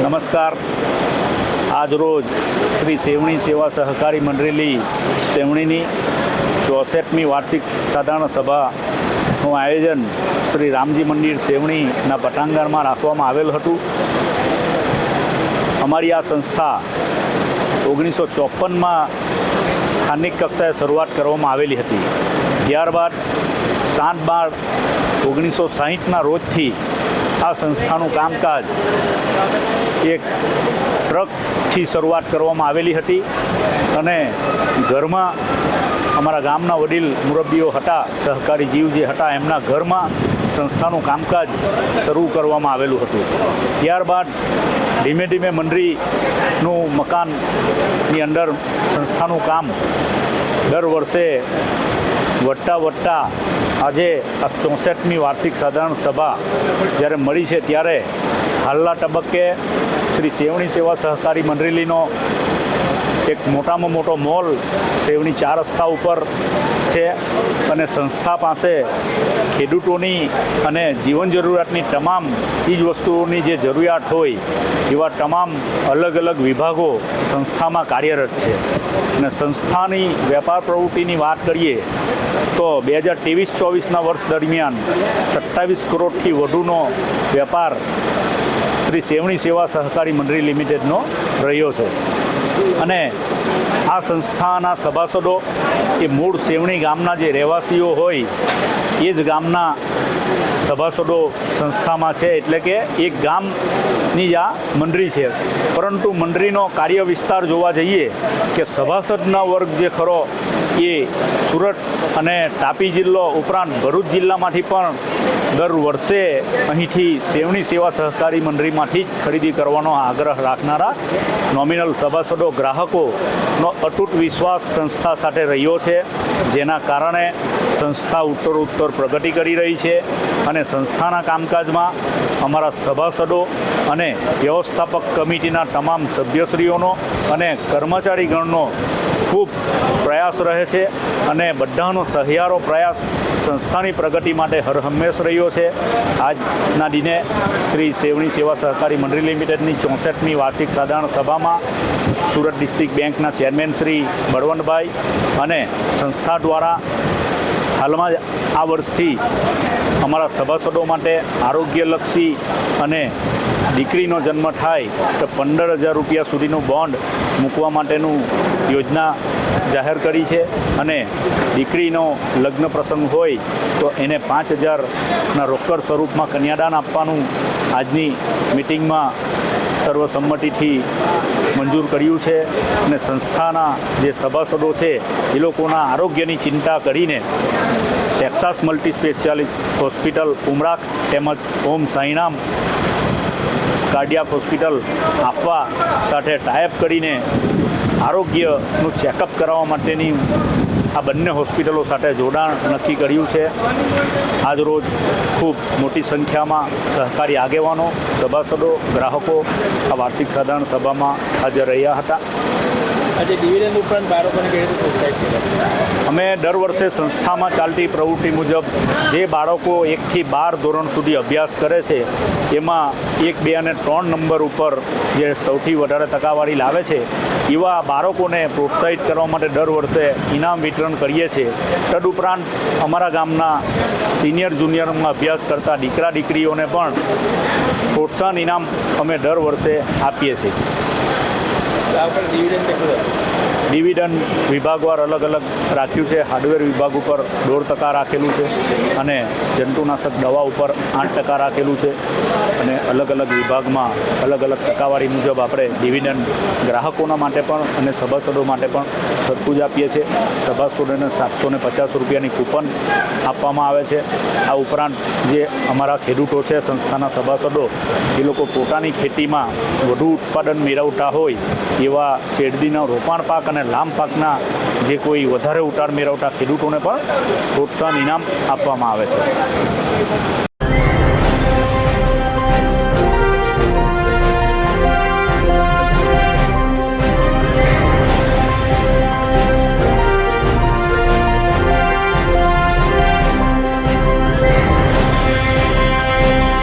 નમસ્કાર. આજરોજ શ્રી સેવણી સેવા સહકારી મંડળી સેવણીની 64મી વાર્ષિક સાધારણ સભાનું આયોજન શ્રી રામજી મંદિર સેવણીના પટાંગણમાં રાખવામાં આવેલ હતું. અમારી આ સંસ્થા 1954માં સ્થાનિક કક્ષાએ શરૂઆત કરવામાં આવેલી હતી. ત્યારબાદ 7/12/1960ના રોજથી આ સંસ્થાનું કામકાજ એક ટ્રકથી શરૂઆત કરવામાં આવેલી હતી અને ઘરમાં અમારા ગામના વડીલ મુરબ્બીઓ હતા, સહકારી જીવ જે હતા, એમના ઘરમાં સંસ્થાનું કામકાજ શરૂ કરવામાં આવેલું હતું. ત્યારબાદ ધીમે ધીમે મંડળીનું મકાનની અંદર સંસ્થાનું કામ દર વર્ષે વધતા આજે આ 64મી વાર્ષિક સાધારણ સભા જ્યારે મળી છે ત્યારે હાલના તબક્કે શ્રી સેવણી સેવા સહકારી મંડળીનો એક મોટામાં મોટો મોલ સેવણી 4 રસ્તા ઉપર છે અને સંસ્થા પાસે ખેડૂતોની અને જીવન જરૂરિયાતની તમામ ચીજ વસ્તુઓની જે જરૂરિયાત હોય એવા તમામ અલગ અલગ વિભાગો સંસ્થામાં કાર્યરત છે. અને સંસ્થાની વેપાર પ્રવૃત્તિની વાત કરીએ તો 2023-24ના વર્ષ દરમિયાન 27 કરોડથી વધુનો વેપાર શ્રી સેવણી સેવા સહકારી મંડળી લિમિટેડનો રહ્યો છે. અને આ સંસ્થાના સભાસદો એ મૂળ સેવણી ગામના જે રહેવાસીઓ હોય એ જ ગામના સભાસદો સંસ્થામાં છે, એટલે કે એક ગામની આ મંડળી છે. પરંતુ મંડળીનો કાર્ય વિસ્તાર જોવા જઈએ કે સભાસદના વર્ગ જે ખરો એ સુરત અને તાપી જિલ્લો ઉપરાંત ભરૂચ જિલ્લામાંથી પણ દર વર્ષે અહીંથી સેવણી સેવા સહકારી મંડળીમાંથી જ ખરીદી કરવાનો આગ્રહ રાખનારા નોમિનલ સભાસદો ગ્રાહકોનો અતૂટ વિશ્વાસ સંસ્થા સાથે રહ્યો છે, જેના કારણે સંસ્થા ઉત્તરોત્તર પ્રગતિ કરી રહી છે. અને સંસ્થાના કામકાજમાં અમારા સભાસદો અને વ્યવસ્થાપક કમિટીના તમામ સભ્યશ્રીઓનો અને કર્મચારીગણનો ખૂબ પ્રયાસ રહે છે અને બધાનો સહિયારો પ્રયાસ સંસ્થાની પ્રગતિ માટે હરહંમેશ રહ્યો છે. આજના દિને શ્રી સેવણી સેવા સહકારી મંડળી લિમિટેડની 64મી વાર્ષિક સાધારણ સભામાં સુરત ડિસ્ટ્રિક્ટ બેંકના ચેરમેન શ્રી બળવંતભાઈ અને સંસ્થા દ્વારા હાલમાં આ વર્ષથી અમારા સભાસદો માટે આરોગ્યલક્ષી અને દીકરીનો જન્મ થાય તો 15,000 રૂપિયા સુધીનું બોન્ડ મૂકવા માટેનું યોજના જાહેર કરી છે. અને દીકરીનો લગ્ન પ્રસંગ હોય તો એને 5,000ના રોકડ સ્વરૂપમાં કન્યાદાન આપવાનું આજની મિટિંગમાં સર્વસંમતિથી મંજૂર કર્યું છે. અને સંસ્થાના જે સભાસદો છે એ લોકોના આરોગ્યની ચિંતા કરીને ટેક્સાસ મલ્ટી સ્પેશિયાલિસ્ટ હોસ્પિટલ ઉમરાખ તેમજ ઓમ સાંઈનામ કાર્ડિયાક હોસ્પિટલ આપવા સાથે ટાઈપ કરીને આરોગ્યનું ચેકઅપ કરાવવા માટેની આ બંને હોસ્પિટલો સાથે જોડાણ નક્કી કર્યું છે. આજરોજ ખૂબ મોટી સંખ્યામાં સહકારી આગેવાનો, સભાસદો, ગ્રાહકો આ વાર્ષિક સાધારણ સભામાં હાજર રહ્યા હતા. આજે ડિવિડન્ડ ઉપરાંત બાળકોને કેવી રીતે પ્રોત્સાહિત કર્યા? અમે દર વર્ષે સંસ્થામાં ચાલતી પ્રવૃત્તિ મુજબ જે બાળકો 1થી 12 ધોરણ સુધી અભ્યાસ કરે છે એમાં 1, 2 અને 3 નંબર ઉપર જે સૌથી વધારે ટકાવારી લાવે છે એવા બાળકોને પ્રોત્સાહિત કરવા માટે દર વર્ષે ઇનામ વિતરણ કરીએ છીએ. તદુપરાંત અમારા ગામના સિનિયર જુનિયરમાં અભ્યાસ કરતા દીકરા દીકરીઓને પણ પ્રોત્સાહન ઇનામ અમે દર વર્ષે આપીએ છીએ. ડિવિડન્ડ વિભાગવાર અલગ અલગ રાખ્યું છે. હાર્ડવેર વિભાગ ઉપર 1.5% રાખેલું છે અને જંતુનાશક દવા ઉપર 8% રાખેલું છે. અને અલગ અલગ વિભાગમાં અલગ અલગ ટકાવારી મુજબ આપણે ડિવિડન્ડ ગ્રાહકોના માટે પણ અને સભાસદો માટે પણ સરખું જ આપીએ છીએ. સભાસદોને 750 રૂપિયાની કૂપન આપવામાં આવે છે. આ ઉપરાંત જે અમારા ખેડૂતો છે, સંસ્થાના સભાસદો, એ લોકો પોતાની ખેતીમાં વધુ ઉત્પાદન મેળવતા હોય એવા શેરડીના રોપાણ પાક અને લાંબ પાકના જે કોઈ વધારે ઉતાર મેળવતા ખેડૂતોને પણ પ્રોત્સાહન ઇનામ આપવામાં આવે છે.